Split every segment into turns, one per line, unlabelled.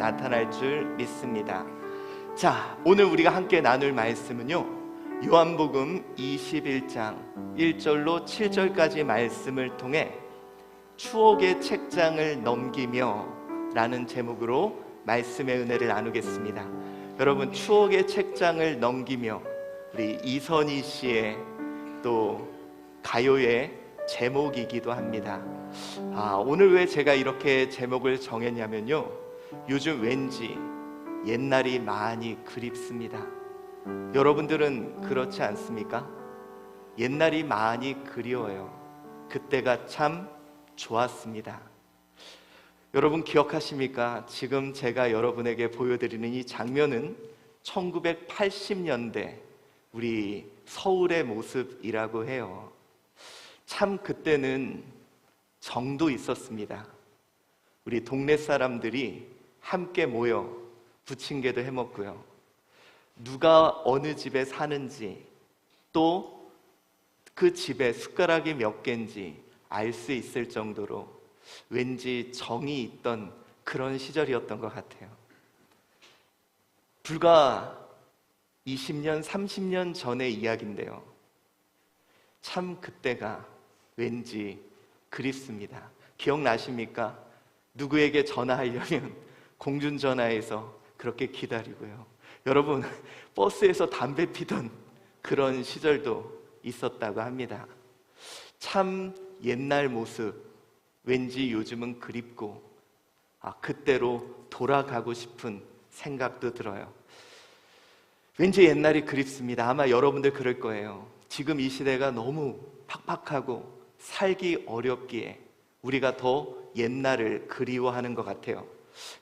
나타날 줄 믿습니다. 자, 오늘 우리가 함께 나눌 말씀은요, 요한복음 21장 1절로 7절까지 말씀을 통해 추억의 책장을 넘기며 라는 제목으로 말씀의 은혜를 나누겠습니다. 여러분, 추억의 책장을 넘기며, 우리 이선희 씨의 또 가요의 제목이기도 합니다. 오늘 왜 제가 이렇게 제목을 정했냐면요, 요즘 왠지 옛날이 많이 그립습니다. 여러분들은 그렇지 않습니까? 옛날이 많이 그리워요. 그때가 참 좋았습니다. 여러분 기억하십니까? 지금 제가 여러분에게 보여드리는 이 장면은 1980년대 우리 서울의 모습이라고 해요. 참 그때는 정도 있었습니다. 우리 동네 사람들이 함께 모여 부침개도 해먹고요, 누가 어느 집에 사는지 또 그 집에 숟가락이 몇 개인지 알 수 있을 정도로 왠지 정이 있던 그런 시절이었던 것 같아요. 불과 20년, 30년 전의 이야기인데요, 참 그때가 왠지 그립습니다. 기억나십니까? 누구에게 전화하려면 공중전화에서 그렇게 기다리고요, 여러분 버스에서 담배 피던 그런 시절도 있었다고 합니다. 참 옛날 모습, 왠지 요즘은 그립고 그때로 돌아가고 싶은 생각도 들어요. 왠지 옛날이 그립습니다. 아마 여러분들 그럴 거예요. 지금 이 시대가 너무 팍팍하고 살기 어렵기에 우리가 더 옛날을 그리워하는 것 같아요.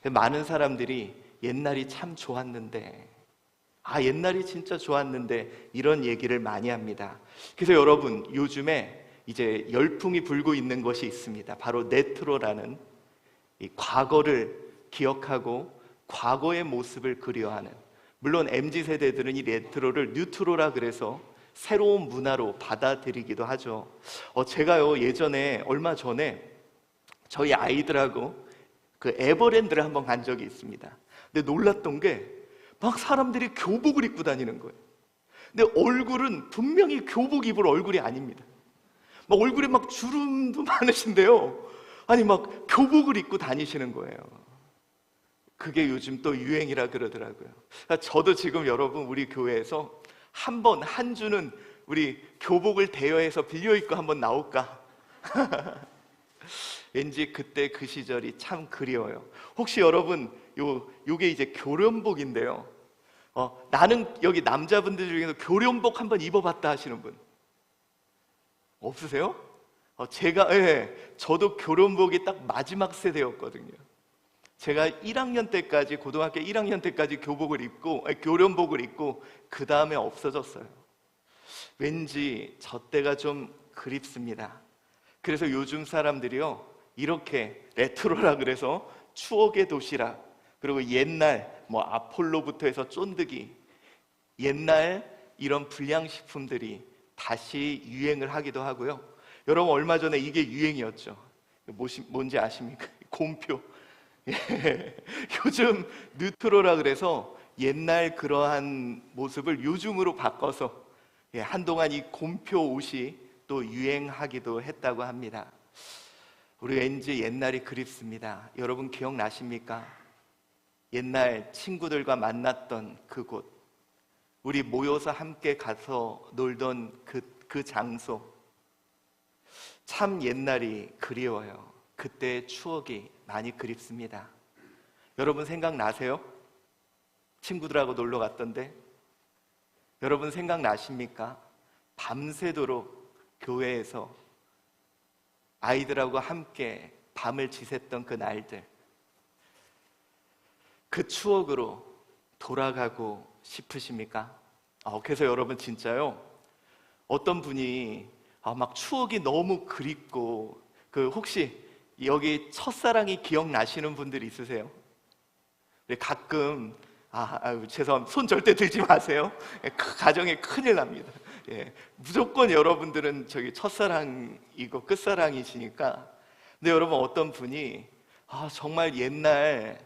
많은 사람들이 옛날이 참 좋았는데, 옛날이 진짜 좋았는데, 이런 얘기를 많이 합니다. 그래서 여러분, 요즘에 이제 열풍이 불고 있는 것이 있습니다. 바로 레트로라는, 이 과거를 기억하고 과거의 모습을 그리워하는, 물론 MZ세대들은 이 레트로를 뉴트로라 그래서 새로운 문화로 받아들이기도 하죠. 제가요, 예전에 얼마 전에 저희 아이들하고 그 에버랜드를 한번 간 적이 있습니다. 근데 놀랐던 게 막 사람들이 교복을 입고 다니는 거예요. 근데 얼굴은 분명히 교복 입을 얼굴이 아닙니다. 막 얼굴에 막 주름도 많으신데요, 아니 막 교복을 입고 다니시는 거예요. 그게 요즘 또 유행이라 그러더라고요. 저도 지금 여러분 우리 교회에서 한 주는 우리 교복을 대여해서 빌려 입고 한번 나올까? 왠지 그때 그 시절이 참 그리워요. 혹시 여러분 요게 이제 교련복인데요, 나는 여기 남자분들 중에서 교련복 한번 입어봤다 하시는 분 없으세요? 저도 교련복이 딱 마지막 세대였거든요. 제가 1학년 때까지, 고등학교 1학년 때까지 교련복을 입고 그 다음에 없어졌어요. 왠지 저 때가 좀 그립습니다. 그래서 요즘 사람들이요, 이렇게 레트로라 그래서 추억의 도시락, 그리고 옛날 아폴로부터 해서 쫀득이, 옛날 이런 불량식품들이 다시 유행을 하기도 하고요. 여러분 얼마 전에 이게 유행이었죠. 뭔지 아십니까? 곰표. 요즘 뉴트로라 그래서 옛날 그러한 모습을 요즘으로 바꿔서 한동안 이 곰표 옷이 또 유행하기도 했다고 합니다. 우리 왠지 옛날이 그립습니다. 여러분 기억나십니까? 옛날 친구들과 만났던 그곳, 우리 모여서 함께 가서 놀던 그 장소, 참 옛날이 그리워요. 그때의 추억이 많이 그립습니다. 여러분 생각나세요? 친구들하고 놀러 갔던데 여러분 생각나십니까? 밤새도록 교회에서 아이들하고 함께 밤을 지샜던 그 날들, 그 추억으로 돌아가고 싶으십니까? 그래서 여러분 진짜요, 어떤 분이 막 추억이 너무 그립고, 혹시 여기 첫사랑이 기억나시는 분들 있으세요? 가끔 죄송합니다. 손 절대 들지 마세요. 가정에 큰일 납니다. 무조건 여러분들은 저기 첫사랑이고 끝사랑이시니까. 근데 여러분 어떤 분이 정말 옛날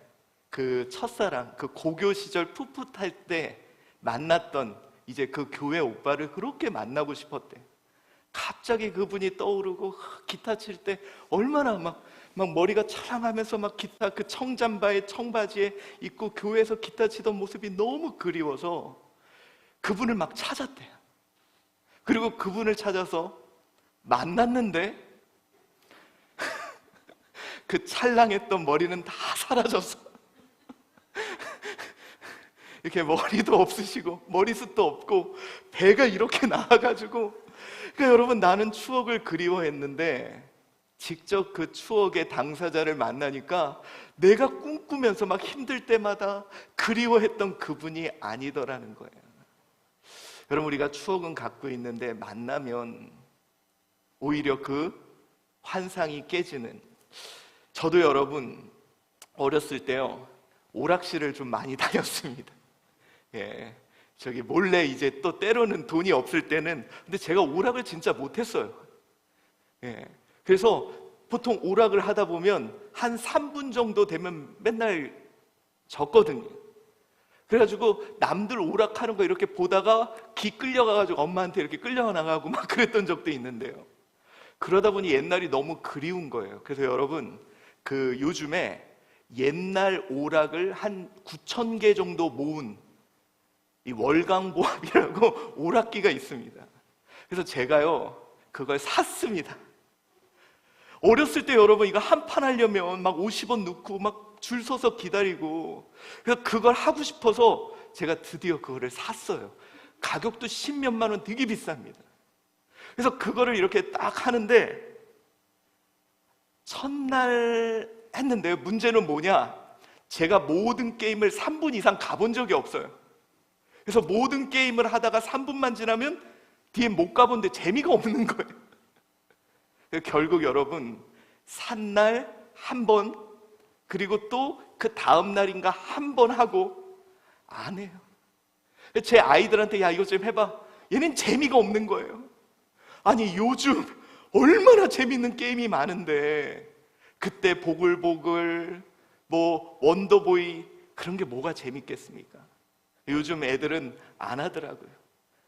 그 첫사랑, 그 고교 시절 풋풋할 때 만났던 이제 그 교회 오빠를 그렇게 만나고 싶었대. 갑자기 그분이 떠오르고 기타 칠 때 얼마나 막 머리가 찰랑하면서 막 기타 그 청잠바에 청바지에 입고 교회에서 기타 치던 모습이 너무 그리워서 그분을 막 찾았대요. 그리고 그분을 찾아서 만났는데 그 찰랑했던 머리는 다 사라졌어. 이렇게 머리도 없으시고 머리숱도 없고 배가 이렇게 나와가지고, 그러니까 여러분, 나는 추억을 그리워했는데 직접 그 추억의 당사자를 만나니까 내가 꿈꾸면서 막 힘들 때마다 그리워했던 그분이 아니더라는 거예요. 여러분, 우리가 추억은 갖고 있는데 만나면 오히려 그 환상이 깨지는. 저도 여러분 어렸을 때요, 오락실을 좀 많이 다녔습니다. 예, 저기 몰래 이제 또 때로는 돈이 없을 때는, 근데 제가 오락을 진짜 못했어요. 예, 그래서 보통 오락을 하다 보면 한 3분 정도 되면 맨날 졌거든요. 그래가지고 남들 오락하는 거 이렇게 보다가 기 끌려가가지고 엄마한테 이렇게 끌려나가고 막 그랬던 적도 있는데요. 그러다 보니 옛날이 너무 그리운 거예요. 그래서 여러분, 그 요즘에 옛날 오락을 한 9,000개 정도 모은 이 월강보합이라고 오락기가 있습니다. 그래서 제가요, 그걸 샀습니다. 어렸을 때 여러분, 이거 한 판 하려면 막 50원 넣고 막 줄 서서 기다리고, 그래서 그걸 하고 싶어서 제가 드디어 그거를 샀어요. 가격도 10몇만 원, 되게 비쌉니다. 그래서 그거를 이렇게 딱 하는데 첫날 했는데요, 문제는 뭐냐, 제가 모든 게임을 3분 이상 가본 적이 없어요. 그래서 모든 게임을 하다가 3분만 지나면 뒤에 못 가본데 재미가 없는 거예요. 결국 여러분, 산 날 한 번, 그리고 또 그 다음 날인가 한 번 하고 안 해요. 제 아이들한테 야, 이거 좀 해봐. 얘는 재미가 없는 거예요. 아니, 요즘 얼마나 재밌는 게임이 많은데 그때 보글보글, 뭐 원더보이, 그런 게 뭐가 재밌겠습니까? 요즘 애들은 안 하더라고요.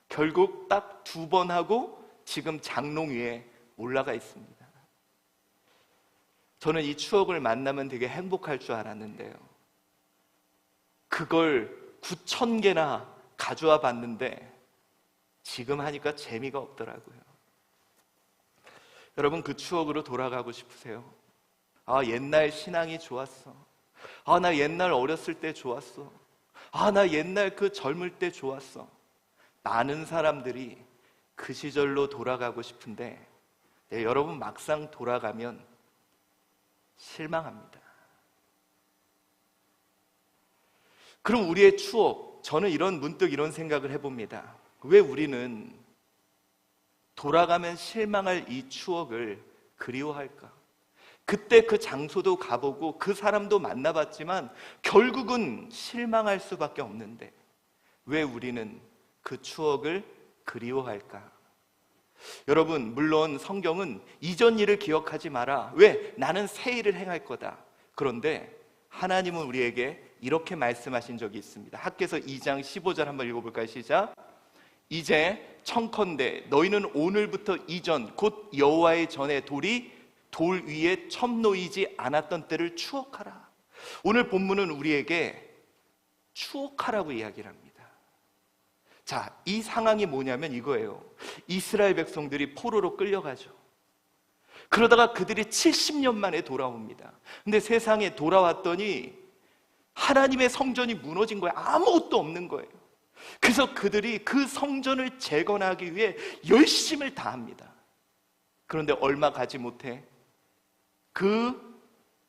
결국 딱 2번 하고 지금 장롱 위에 올라가 있습니다. 저는 이 추억을 만나면 되게 행복할 줄 알았는데요, 그걸 9,000개나 가져와 봤는데 지금 하니까 재미가 없더라고요. 여러분, 그 추억으로 돌아가고 싶으세요? 아, 옛날 신앙이 좋았어. 아, 나 옛날 어렸을 때 좋았어. 아, 나 옛날 그 젊을 때 좋았어. 많은 사람들이 그 시절로 돌아가고 싶은데, 네, 여러분, 막상 돌아가면 실망합니다. 그럼 우리의 추억, 저는 문득 이런 생각을 해봅니다. 왜 우리는 돌아가면 실망할 이 추억을 그리워할까? 그때 그 장소도 가보고 그 사람도 만나봤지만 결국은 실망할 수밖에 없는데 왜 우리는 그 추억을 그리워할까? 여러분, 물론 성경은 이전 일을 기억하지 마라. 왜? 나는 새 일을 행할 거다. 그런데 하나님은 우리에게 이렇게 말씀하신 적이 있습니다. 학개서 2장 15절 한번 읽어볼까요? 시작. 이제 청컨대 너희는 오늘부터 이전 곧 여호와의 전에 돌 위에 첨 놓이지 않았던 때를 추억하라. 오늘 본문은 우리에게 추억하라고 이야기를 합니다. 자, 이 상황이 뭐냐면 이거예요. 이스라엘 백성들이 포로로 끌려가죠. 그러다가 그들이 70년 만에 돌아옵니다. 근데 세상에 돌아왔더니 하나님의 성전이 무너진 거예요. 아무것도 없는 거예요. 그래서 그들이 그 성전을 재건하기 위해 열심을 다합니다. 그런데 얼마 가지 못해 그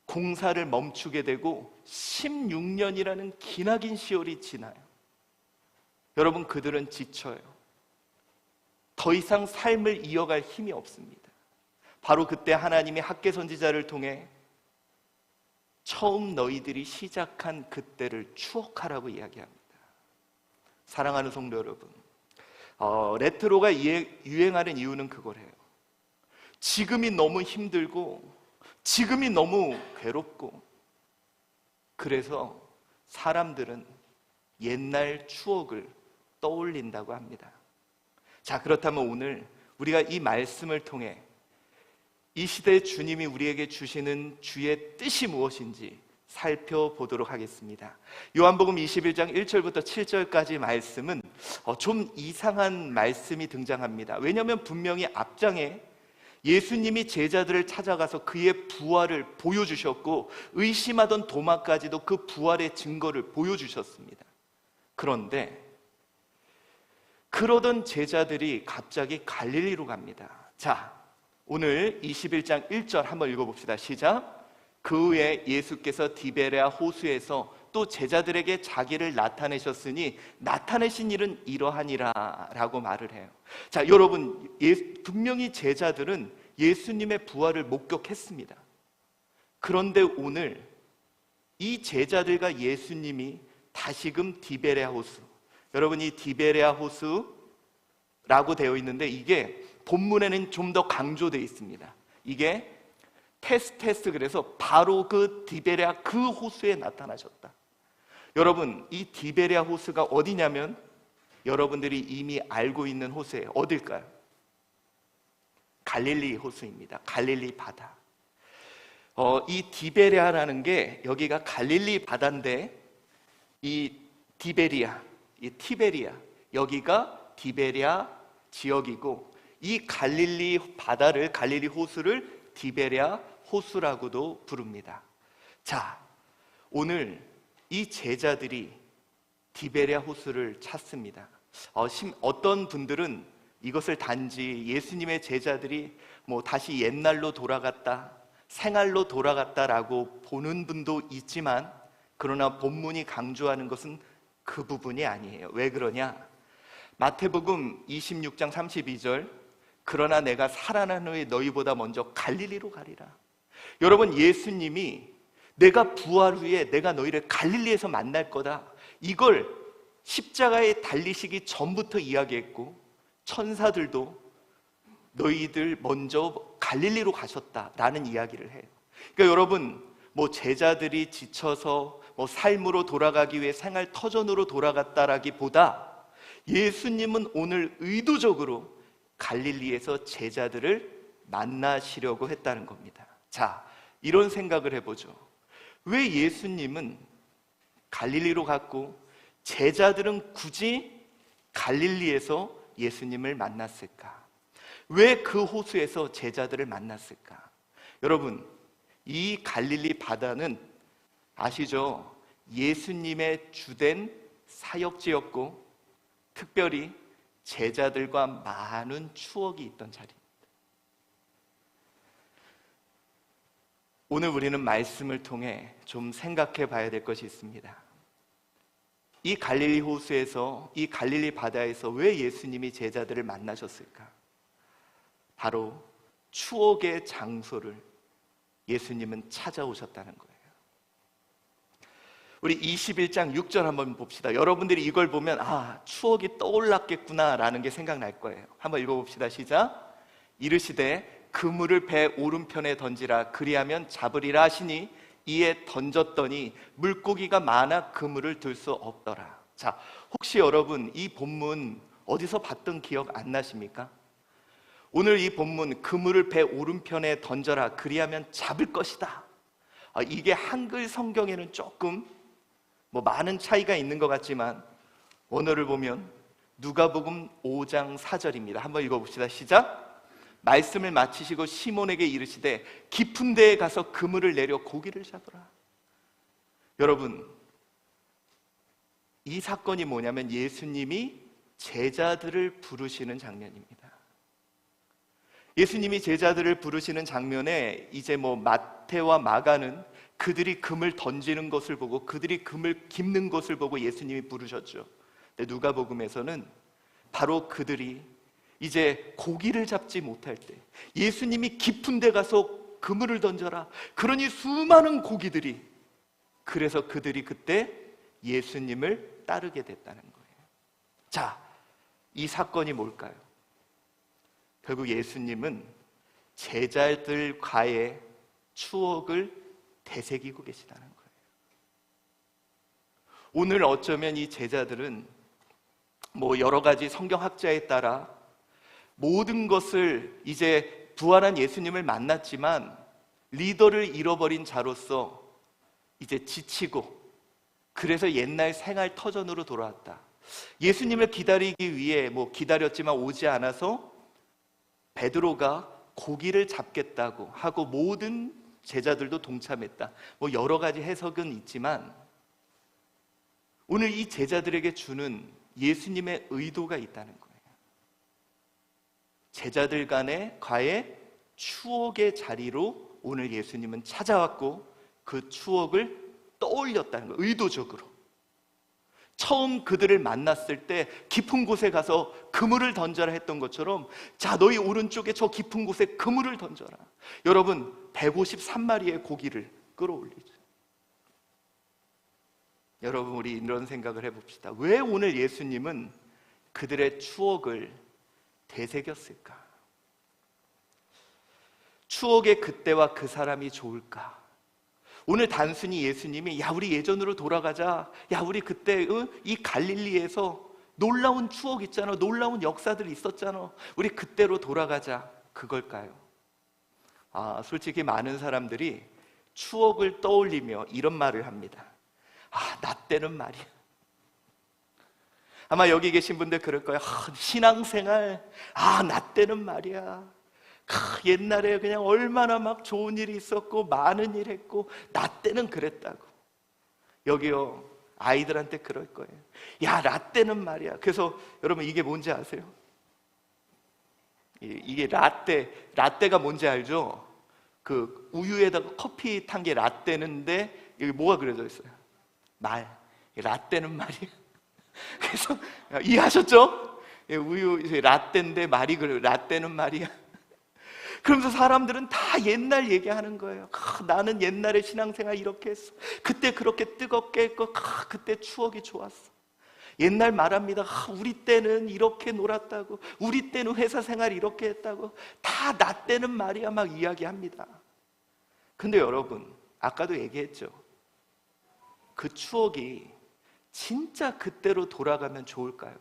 공사를 멈추게 되고 16년이라는 기나긴 시월이 지나요. 여러분, 그들은 지쳐요. 더 이상 삶을 이어갈 힘이 없습니다. 바로 그때 하나님이 학개 선지자를 통해 처음 너희들이 시작한 그때를 추억하라고 이야기합니다. 사랑하는 성도 여러분, 레트로가 유행하는 이유는 그거래요. 지금이 너무 힘들고 지금이 너무 괴롭고 그래서 사람들은 옛날 추억을 떠올린다고 합니다. 자, 그렇다면 오늘 우리가 이 말씀을 통해 이 시대 주님이 우리에게 주시는 주의 뜻이 무엇인지 살펴보도록 하겠습니다. 요한복음 21장 1절부터 7절까지 말씀은 좀 이상한 말씀이 등장합니다. 왜냐하면 분명히 앞장에 예수님이 제자들을 찾아가서 그의 부활을 보여주셨고 의심하던 도마까지도 그 부활의 증거를 보여주셨습니다. 그런데 그러던 제자들이 갑자기 갈릴리로 갑니다. 자, 오늘 21장 1절 한번 읽어봅시다. 시작. 그 후에 예수께서 디베레아 호수에서 또 제자들에게 자기를 나타내셨으니 나타내신 일은 이러하니라 라고 말을 해요. 자, 여러분, 분명히 제자들은 예수님의 부활을 목격했습니다. 그런데 오늘 이 제자들과 예수님이 다시금 디베레아 호수, 여러분 이 디베레아 호수라고 되어 있는데 이게 본문에는 좀 더 강조되어 있습니다. 이게 테스테스, 그래서 바로 그 디베레아 그 호수에 나타나셨다. 여러분, 이 디베레아 호수가 어디냐면 여러분들이 이미 알고 있는 호수예요. 어딜까요? 갈릴리 호수입니다. 갈릴리 바다. 이 디베레아라는 게 여기가 갈릴리 바다인데 이 디베리아, 이 티베리아, 여기가 디베레아 지역이고 이 갈릴리 바다를, 갈릴리 호수를 디베레아 호수라고도 부릅니다. 자, 오늘 이 제자들이 디베레아 호수를 찾습니다. 어떤 분들은 이것을 단지 예수님의 제자들이 다시 옛날로 돌아갔다, 생활로 돌아갔다라고 보는 분도 있지만, 그러나 본문이 강조하는 것은 그 부분이 아니에요. 왜 그러냐? 마태복음 26장 32절, 그러나 내가 살아난 후에 너희보다 먼저 갈릴리로 가리라. 여러분, 예수님이 내가 부활 후에 내가 너희를 갈릴리에서 만날 거다, 이걸 십자가에 달리시기 전부터 이야기했고 천사들도 너희들 먼저 갈릴리로 가셨다라는 이야기를 해요. 그러니까 여러분, 제자들이 지쳐서 삶으로 돌아가기 위해 생활 터전으로 돌아갔다라기보다 예수님은 오늘 의도적으로 갈릴리에서 제자들을 만나시려고 했다는 겁니다. 자, 이런 생각을 해보죠. 왜 예수님은 갈릴리로 갔고 제자들은 굳이 갈릴리에서 예수님을 만났을까? 왜 그 호수에서 제자들을 만났을까? 여러분, 이 갈릴리 바다는 아시죠? 예수님의 주된 사역지였고 특별히 제자들과 많은 추억이 있던 자리입니다. 오늘 우리는 말씀을 통해 좀 생각해 봐야 될 것이 있습니다. 이 갈릴리 호수에서, 이 갈릴리 바다에서 왜 예수님이 제자들을 만나셨을까? 바로 추억의 장소를 예수님은 찾아오셨다는 거예요. 우리 21장 6절 한번 봅시다. 여러분들이 이걸 보면 추억이 떠올랐겠구나라는 게 생각날 거예요. 한번 읽어봅시다. 시작. 이르시되 그물을 배 오른편에 던지라, 그리하면 잡으리라 하시니 이에 던졌더니 물고기가 많아 그물을 들 수 없더라. 자, 혹시 여러분 이 본문 어디서 봤던 기억 안 나십니까? 오늘 이 본문 그물을 배 오른편에 던져라, 그리하면 잡을 것이다. 이게 한글 성경에는 조금 많은 차이가 있는 것 같지만 원어를 보면 누가복음 5장 4절입니다. 한번 읽어봅시다. 시작. 말씀을 마치시고 시몬에게 이르시되 깊은 데에 가서 그물을 내려 고기를 잡으라. 여러분, 이 사건이 뭐냐면 예수님이 제자들을 부르시는 장면입니다. 예수님이 제자들을 부르시는 장면에 이제 마태와 마가는 그들이 금을 던지는 것을 보고 그들이 금을 깁는 것을 보고 예수님이 부르셨죠. 근데 누가복음에서는 바로 그들이 이제 고기를 잡지 못할 때 예수님이 깊은 데 가서 그물을 던져라, 그러니 수많은 고기들이, 그래서 그들이 그때 예수님을 따르게 됐다는 거예요. 자, 이 사건이 뭘까요? 결국 예수님은 제자들과의 추억을 되새기고 계시다는 거예요. 오늘 어쩌면 이 제자들은 뭐 여러 가지 성경학자에 따라 모든 것을 이제 부활한 예수님을 만났지만 리더를 잃어버린 자로서 이제 지치고, 그래서 옛날 생활 터전으로 돌아왔다. 예수님을 기다리기 위해 뭐 기다렸지만 오지 않아서 베드로가 고기를 잡겠다고 하고 모든 제자들도 동참했다. 뭐 여러 가지 해석은 있지만 오늘 이 제자들에게 주는 예수님의 의도가 있다는 거예요. 제자들 과의 추억의 자리로 오늘 예수님은 찾아왔고 그 추억을 떠올렸다는 거예요. 의도적으로. 처음 그들을 만났을 때 깊은 곳에 가서 그물을 던져라 했던 것처럼, 자, 너희 오른쪽에 저 깊은 곳에 그물을 던져라. 여러분, 153마리의 고기를 끌어올리죠. 여러분, 우리 이런 생각을 해봅시다. 왜 오늘 예수님은 그들의 추억을 되새겼을까? 추억의 그때와 그 사람이 좋을까? 오늘 단순히 예수님이 야 우리 예전으로 돌아가자, 야 우리 그때 이 갈릴리에서 놀라운 추억 있잖아, 놀라운 역사들이 있었잖아, 우리 그때로 돌아가자, 그걸까요? 솔직히 많은 사람들이 추억을 떠올리며 이런 말을 합니다. 나 때는 말이야. 아마 여기 계신 분들 그럴 거예요. 신앙생활, 나 때는 말이야. 옛날에 그냥 얼마나 막 좋은 일이 있었고 많은 일 했고 나 때는 그랬다고. 여기요, 아이들한테 그럴 거예요. 야, 나 때는 말이야. 그래서 여러분, 이게 뭔지 아세요? 이게 라떼가 뭔지 알죠? 그 우유에다가 커피 탄 게 라떼는데 여기 뭐가 그려져 있어요? 라떼는 말이야. 그래서 이해하셨죠? 우유 라떼인데 말이 그래요. 라떼는 말이야. 그러면서 사람들은 다 옛날 얘기하는 거예요. 나는 옛날에 신앙생활 이렇게 했어. 그때 그렇게 뜨겁게 했고, 그때 추억이 좋았어. 옛날 말합니다. 우리 때는 이렇게 놀았다고, 우리 때는 회사 생활 이렇게 했다고, 다 나 때는 말이야 막 이야기합니다. 근데 여러분, 아까도 얘기했죠. 그 추억이 진짜 그때로 돌아가면 좋을까요?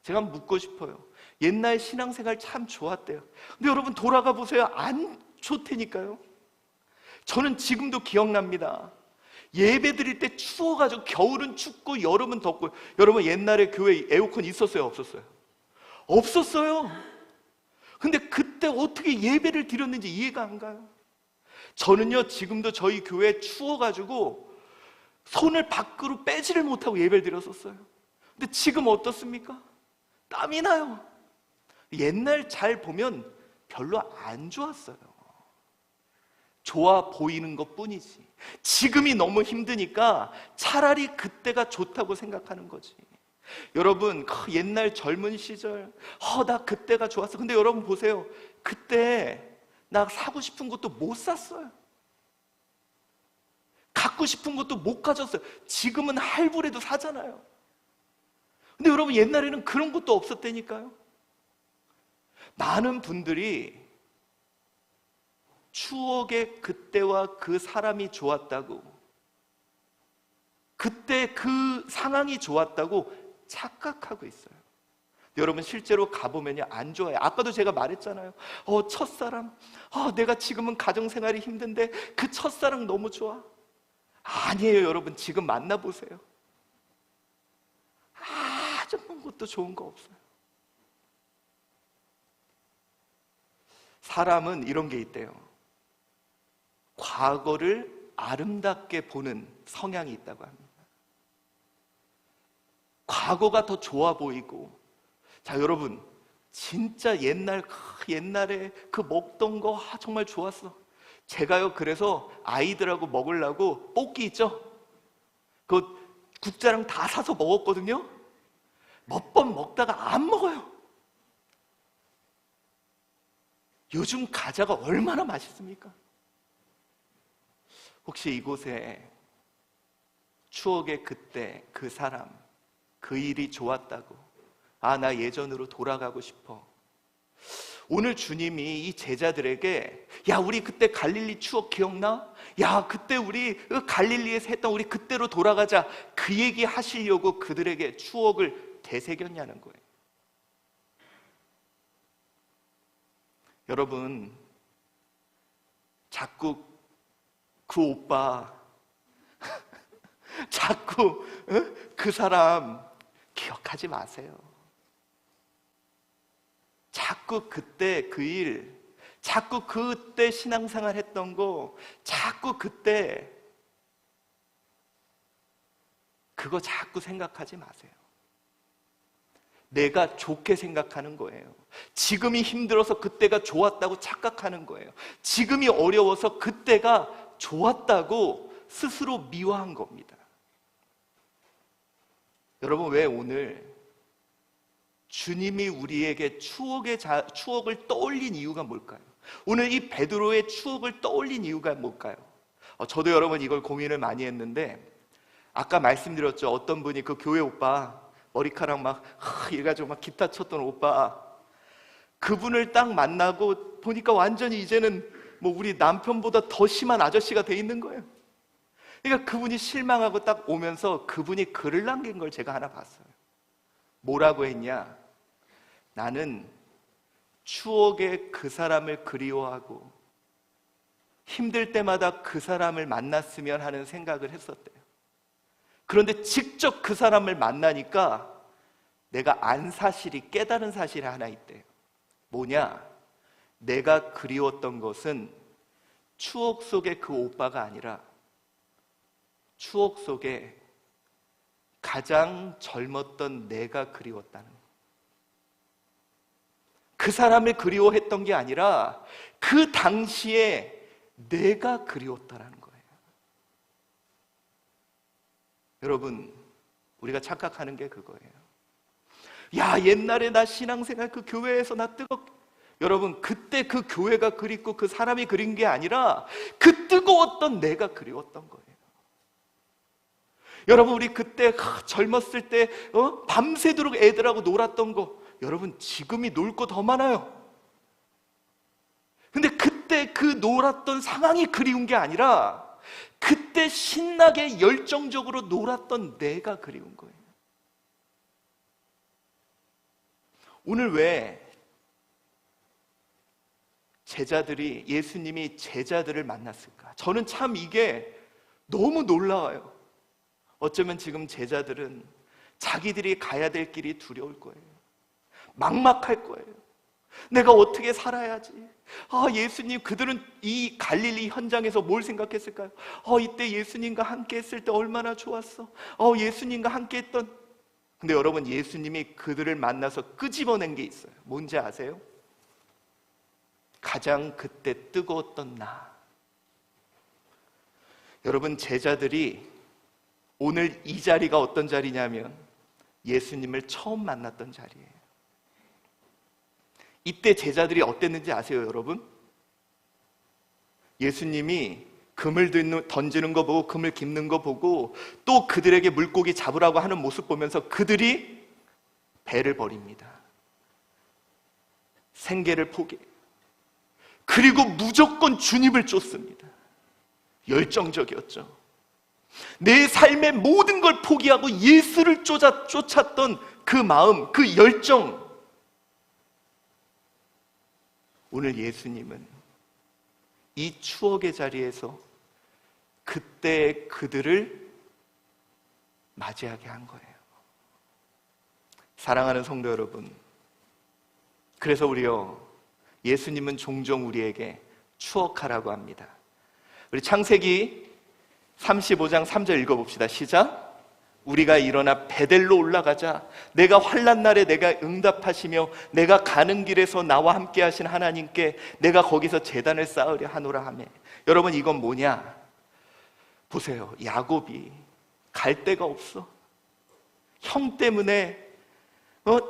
제가 묻고 싶어요. 옛날 신앙생활 참 좋았대요. 근데 여러분 돌아가 보세요. 안 좋다니까요. 저는 지금도 기억납니다. 예배 드릴 때 추워가지고, 겨울은 춥고 여름은 덥고. 여러분, 옛날에 교회에 에어컨 있었어요, 없었어요? 없었어요. 근데 그때 어떻게 예배를 드렸는지 이해가 안 가요. 저는요, 지금도 저희 교회 추워가지고 손을 밖으로 빼지를 못하고 예배를 드렸었어요. 근데 지금 어떻습니까? 땀이 나요. 옛날 잘 보면 별로 안 좋았어요. 좋아 보이는 것 뿐이지. 지금이 너무 힘드니까 차라리 그때가 좋다고 생각하는 거지. 여러분, 옛날 젊은 시절, 나 그때가 좋았어. 근데 여러분 보세요. 그때 나 사고 싶은 것도 못 샀어요. 갖고 싶은 것도 못 가졌어요. 지금은 할부라도 사잖아요. 근데 여러분, 옛날에는 그런 것도 없었다니까요. 많은 분들이 추억의 그때와 그 사람이 좋았다고, 그때 그 상황이 좋았다고 착각하고 있어요. 여러분, 실제로 가보면요, 안 좋아요. 아까도 제가 말했잖아요. 첫사랑, 내가 지금은 가정생활이 힘든데 그 첫사랑 너무 좋아. 아니에요. 여러분, 지금 만나보세요. 아무것도 좋은 거 없어요. 사람은 이런 게 있대요. 과거를 아름답게 보는 성향이 있다고 합니다. 과거가 더 좋아 보이고. 자, 여러분, 진짜 옛날에 그 먹던 거 정말 좋았어. 제가요, 그래서 아이들하고 먹으려고 뽑기 있죠? 그 국자랑 다 사서 먹었거든요. 몇 번 먹다가 안 먹어요. 요즘 과자가 얼마나 맛있습니까? 혹시 이곳에 추억의 그때, 그 사람, 그 일이 좋았다고, 나 예전으로 돌아가고 싶어. 오늘 주님이 이 제자들에게 야, 우리 그때 갈릴리 추억 기억나? 야, 그때 우리 갈릴리에서 했던 우리 그때로 돌아가자, 그 얘기 하시려고 그들에게 추억을 되새겼냐는 거예요. 여러분, 자꾸 그 오빠 자꾸 그 사람 기억하지 마세요. 자꾸 그때 그 일, 자꾸 그때 신앙생활 했던 거, 자꾸 그때 그거 자꾸 생각하지 마세요. 내가 좋게 생각하는 거예요. 지금이 힘들어서 그때가 좋았다고 착각하는 거예요. 지금이 어려워서 그때가 좋았다고 스스로 미워한 겁니다. 여러분, 왜 오늘 주님이 우리에게 추억을 떠올린 이유가 뭘까요? 오늘 이 베드로의 추억을 떠올린 이유가 뭘까요? 저도 여러분 이걸 고민을 많이 했는데, 아까 말씀드렸죠. 어떤 분이 그 교회 오빠, 머리카락 막 이래가지고 막 기타 쳤던 오빠, 그분을 딱 만나고 보니까 완전히 이제는 뭐 우리 남편보다 더 심한 아저씨가 돼 있는 거예요. 그러니까 그분이 실망하고 딱 오면서 그분이 글을 남긴 걸 제가 하나 봤어요. 뭐라고 했냐? 나는 추억의 그 사람을 그리워하고 힘들 때마다 그 사람을 만났으면 하는 생각을 했었대요. 그런데 직접 그 사람을 만나니까 내가 안 사실이, 깨달은 사실이 하나 있대요. 뭐냐? 내가 그리웠던 것은 추억 속의 그 오빠가 아니라 추억 속에 가장 젊었던 내가 그리웠다는 거예요. 그 사람을 그리워했던 게 아니라 그 당시에 내가 그리웠다는 거예요. 여러분, 우리가 착각하는 게 그거예요. 야, 옛날에 나 신앙생활 그 교회에서 나 여러분, 그때 그 교회가 그립고 그 사람이 그린 게 아니라 그 뜨거웠던 내가 그리웠던 거예요. 여러분, 우리 그때 젊었을 때 밤새도록 애들하고 놀았던 거, 여러분 지금이 놀 거 더 많아요. 근데 그때 그 놀았던 상황이 그리운 게 아니라 그때 신나게 열정적으로 놀았던 내가 그리운 거예요. 오늘 왜 예수님이 제자들을 만났을까? 저는 참 이게 너무 놀라워요. 어쩌면 지금 제자들은 자기들이 가야 될 길이 두려울 거예요. 막막할 거예요. 내가 어떻게 살아야지? 예수님, 그들은 이 갈릴리 현장에서 뭘 생각했을까요? 이때 예수님과 함께 했을 때 얼마나 좋았어. 예수님과 함께 했던. 근데 여러분, 예수님이 그들을 만나서 끄집어낸 게 있어요. 뭔지 아세요? 가장 그때 뜨거웠던 나. 여러분, 제자들이 오늘 이 자리가 어떤 자리냐면 예수님을 처음 만났던 자리예요. 이때 제자들이 어땠는지 아세요, 여러분? 예수님이 금을 던지는 거 보고, 금을 깁는 거 보고, 또 그들에게 물고기 잡으라고 하는 모습 보면서 그들이 배를 버립니다. 생계를 포기해요. 그리고 무조건 주님을 쫓습니다. 열정적이었죠. 내 삶의 모든 걸 포기하고 예수를 쫓았던 그 마음, 그 열정. 오늘 예수님은 이 추억의 자리에서 그때 그들을 맞이하게 한 거예요. 사랑하는 성도 여러분, 그래서 우리요, 예수님은 종종 우리에게 추억하라고 합니다. 우리 창세기 35장 3절 읽어봅시다. 시작. 우리가 일어나 베델로 올라가자. 내가 환난 날에 내가 응답하시며 내가 가는 길에서 나와 함께 하신 하나님께 내가 거기서 제단을 쌓으려 하노라 하며. 여러분, 이건 뭐냐? 보세요. 야곱이 갈 데가 없어. 형 때문에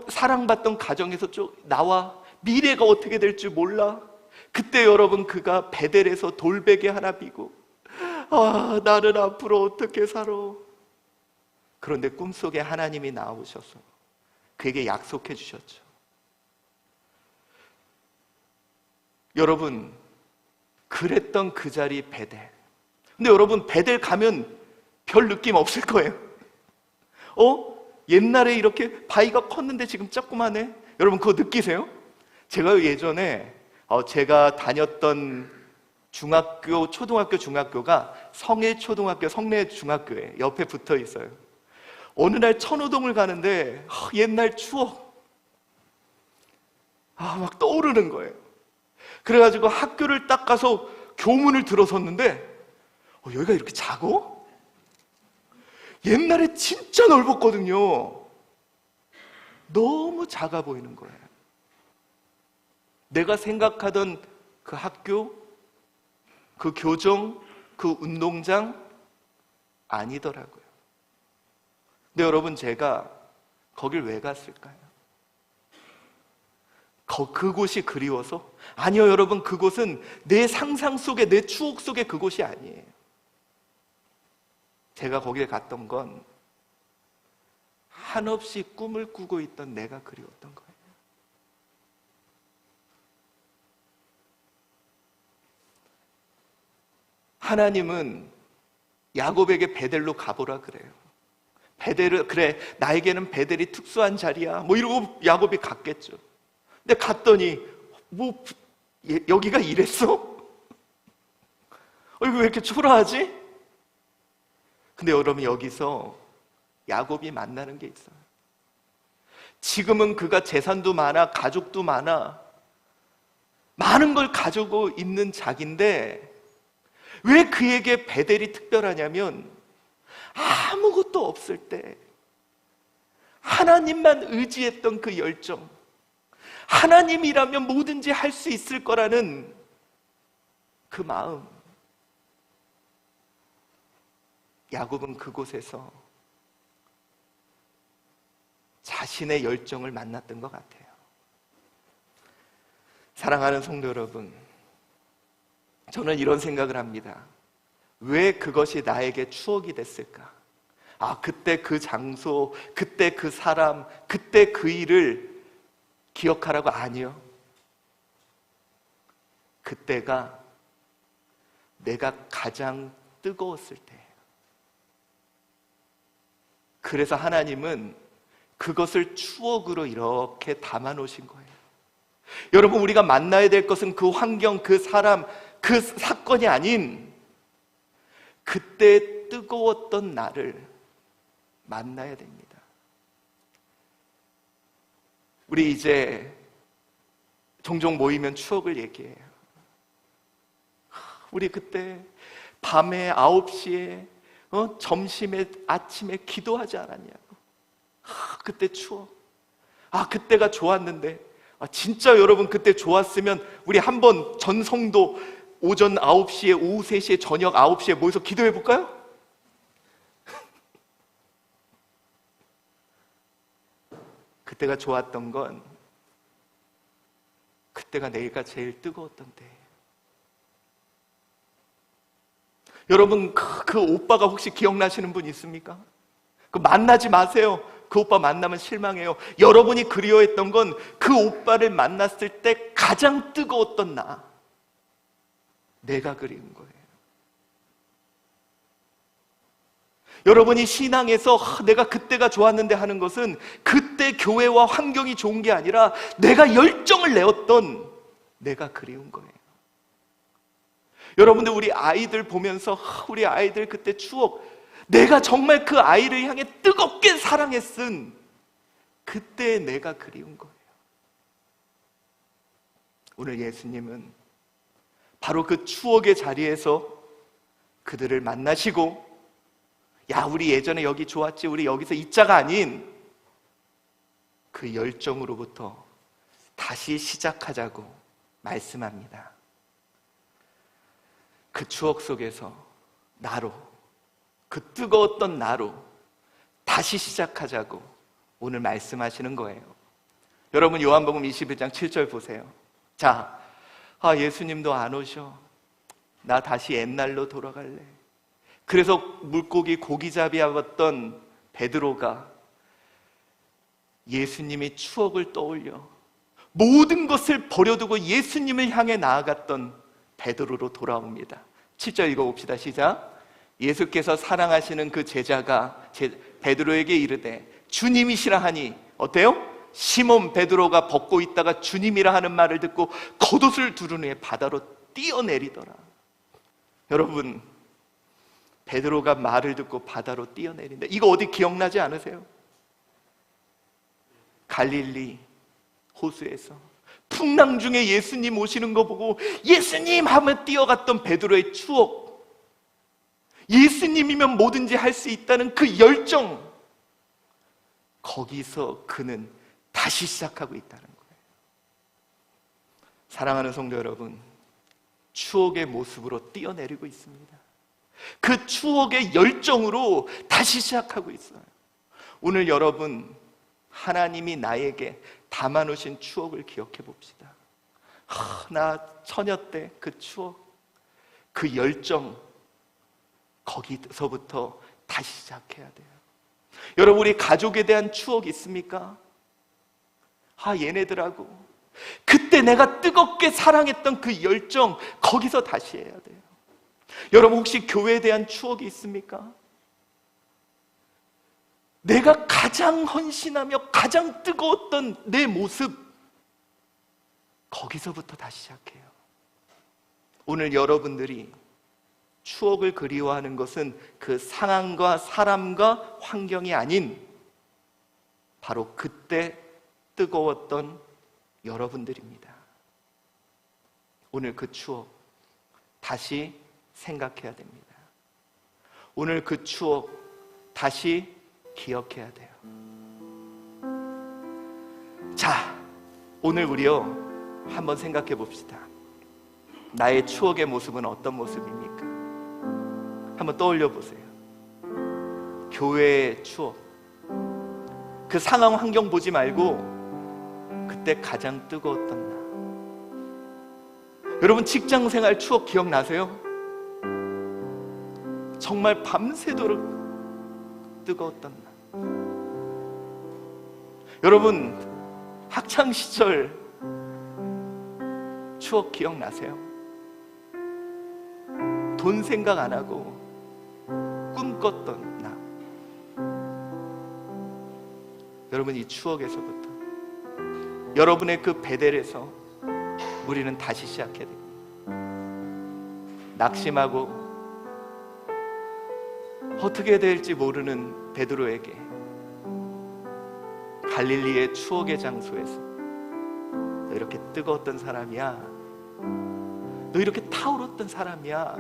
사랑받던 가정에서 나와 미래가 어떻게 될지 몰라. 그때 여러분, 그가 베델에서 돌베개 하나 비고 나는 앞으로 어떻게 살아. 그런데 꿈속에 하나님이 나오셔서 그에게 약속해 주셨죠. 여러분, 그랬던 그 자리 베델. 근데 여러분, 베델 가면 별 느낌 없을 거예요. 옛날에 이렇게 바위가 컸는데 지금 조그마네. 여러분, 그거 느끼세요? 제가 예전에 제가 다녔던 중학교, 초등학교, 중학교가 성일초등학교, 성내중학교에 옆에 붙어 있어요. 어느 날 천호동을 가는데 옛날 추억 막 떠오르는 거예요. 그래가지고 학교를 딱 가서 교문을 들어섰는데 여기가 이렇게 작어? 옛날에 진짜 넓었거든요. 너무 작아 보이는 거예요. 내가 생각하던 그 학교, 그 교정, 그 운동장 아니더라고요. 근데 여러분, 제가 거길 왜 갔을까요? 그곳이 그리워서? 아니요, 여러분, 그곳은 내 상상 속에, 내 추억 속에 그곳이 아니에요. 제가 거길 갔던 건 한없이 꿈을 꾸고 있던 내가 그리웠던 거예요. 하나님은 야곱에게 베델로 가보라 그래요. 베델을, 그래, 나에게는 베델이 특수한 자리야, 이러고 야곱이 갔겠죠. 근데 갔더니 여기가 이랬어? 이거 왜 이렇게 초라하지? 근데 여러분, 여기서 야곱이 만나는 게 있어요. 지금은 그가 재산도 많아, 가족도 많아, 많은 걸 가지고 있는 자기인데 왜 그에게 베델이 특별하냐면 아무것도 없을 때 하나님만 의지했던 그 열정, 하나님이라면 뭐든지 할 수 있을 거라는 그 마음. 야곱은 그곳에서 자신의 열정을 만났던 것 같아요. 사랑하는 성도 여러분, 저는 이런 생각을 합니다. 왜 그것이 나에게 추억이 됐을까? 그때 그 장소, 그때 그 사람, 그때 그 일을 기억하라고? 아니요. 그때가 내가 가장 뜨거웠을 때예요. 그래서 하나님은 그것을 추억으로 이렇게 담아 놓으신 거예요. 여러분, 우리가 만나야 될 것은 그 환경, 그 사람, 그 사건이 아닌 그때 뜨거웠던 나를 만나야 됩니다. 우리 이제 종종 모이면 추억을 얘기해요. 우리 그때 밤에 9시에 점심에, 아침에 기도하지 않았냐고. 그때 추억. 그때가 좋았는데. 진짜 여러분, 그때 좋았으면 우리 한번 전성도 오전 9시에, 오후 3시에, 저녁 9시에 모여서 기도해 볼까요? 그때가 좋았던 건 그때가 내가 제일 뜨거웠던 때예요. 여러분, 그 오빠가 혹시 기억나시는 분 있습니까? 만나지 마세요. 그 오빠 만나면 실망해요. 여러분이 그리워했던 건 그 오빠를 만났을 때 가장 뜨거웠던 내가 그리운 거예요. 여러분이 신앙에서 내가 그때가 좋았는데 하는 것은 그때 교회와 환경이 좋은 게 아니라 내가 열정을 내었던 내가 그리운 거예요. 여러분들, 우리 아이들 보면서 우리 아이들 그때 추억, 내가 정말 그 아이를 향해 뜨겁게 사랑했은 그때 내가 그리운 거예요. 오늘 예수님은 바로 그 추억의 자리에서 그들을 만나시고, 야, 우리 예전에 여기 좋았지, 우리 여기서 잊자가 아닌 그 열정으로부터 다시 시작하자고 말씀합니다. 그 추억 속에서 나로, 그 뜨거웠던 나로 다시 시작하자고 오늘 말씀하시는 거예요. 여러분, 요한복음 21장 7절 보세요. 자, 예수님도 안 오셔. 나 다시 옛날로 돌아갈래. 그래서 물고기 고기잡이 하던 베드로가 예수님이 추억을 떠올려 모든 것을 버려두고 예수님을 향해 나아갔던 베드로로 돌아옵니다. 7절 읽어봅시다. 시작. 예수께서 사랑하시는 그 제자가 베드로에게 이르되 주님이시라 하니 어때요? 시몬 베드로가 벗고 있다가 주님이라 하는 말을 듣고 겉옷을 두른 후에 바다로 뛰어내리더라. 여러분, 베드로가 말을 듣고 바다로 뛰어내린다. 이거 어디 기억나지 않으세요? 갈릴리 호수에서 풍랑 중에 예수님 오시는 거 보고 예수님 하면 뛰어갔던 베드로의 추억, 예수님이면 뭐든지 할 수 있다는 그 열정, 거기서 그는 다시 시작하고 있다는 거예요. 사랑하는 성도 여러분, 추억의 모습으로 뛰어내리고 있습니다. 그 추억의 열정으로 다시 시작하고 있어요. 오늘 여러분, 하나님이 나에게 담아놓으신 추억을 기억해 봅시다. 나 처녀 때 그 추억, 그 열정, 거기서부터 다시 시작해야 돼요. 여러분, 우리 가족에 대한 추억 있습니까? 얘네들하고 그때 내가 뜨겁게 사랑했던 그 열정, 거기서 다시 해야 돼요. 여러분, 혹시 교회에 대한 추억이 있습니까? 내가 가장 헌신하며 가장 뜨거웠던 내 모습, 거기서부터 다시 시작해요. 오늘 여러분들이 추억을 그리워하는 것은 그 상황과 사람과 환경이 아닌 바로 그때 뜨거웠던 여러분들입니다. 오늘 그 추억 다시 생각해야 됩니다. 오늘 그 추억 다시 기억해야 돼요. 자, 오늘 우리요 한번 생각해 봅시다. 나의 추억의 모습은 어떤 모습입니까? 한번 떠올려 보세요. 교회의 추억, 그 상황 환경 보지 말고 그때 가장 뜨거웠던 날. 여러분, 직장 생활 추억 기억나세요? 정말 밤새도록 뜨거웠던 날. 여러분, 학창 시절 추억 기억나세요? 돈 생각 안 하고 꿈꿨던 나. 여러분, 이 추억에서부터, 여러분의 그 베델에서 우리는 다시 시작해야 됩니다. 낙심하고 어떻게 될지 모르는 베드로에게 갈릴리의 추억의 장소에서 너 이렇게 뜨거웠던 사람이야, 너 이렇게 타오르던 사람이야,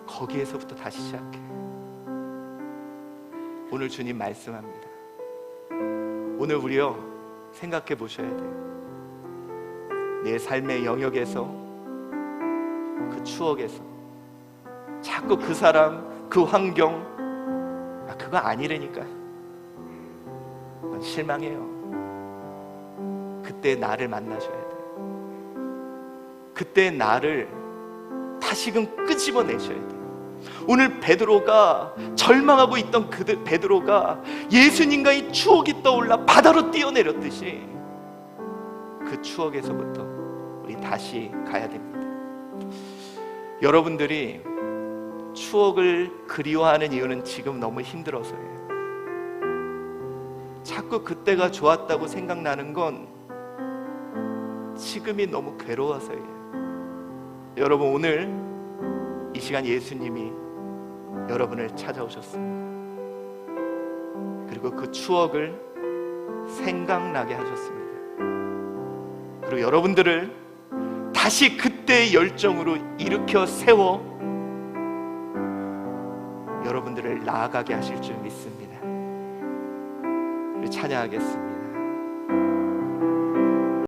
거기에서부터 다시 시작해. 오늘 주님 말씀합니다. 오늘 우리요 생각해 보셔야 돼요. 내 삶의 영역에서, 그 추억에서 자꾸 그 사람, 그 환경, 그거 아니라니까요. 실망해요. 그때 나를 만나셔야 돼요. 그때 나를 다시금 끄집어내셔야 돼요. 오늘 베드로가 절망하고 있던 그 베드로가 예수님과의 추억이 떠올라 바다로 뛰어내렸듯이 그 추억에서부터 우리 다시 가야 됩니다. 여러분들이 추억을 그리워하는 이유는 지금 너무 힘들어서예요. 자꾸 그때가 좋았다고 생각나는 건 지금이 너무 괴로워서예요. 여러분, 오늘 이 시간 예수님이 여러분을 찾아오셨습니다. 그리고 그 추억을 생각나게 하셨습니다. 그리고 여러분들을 다시 그때의 열정으로 일으켜 세워 여러분들을 나아가게 하실 줄 믿습니다. 우리 찬양하겠습니다.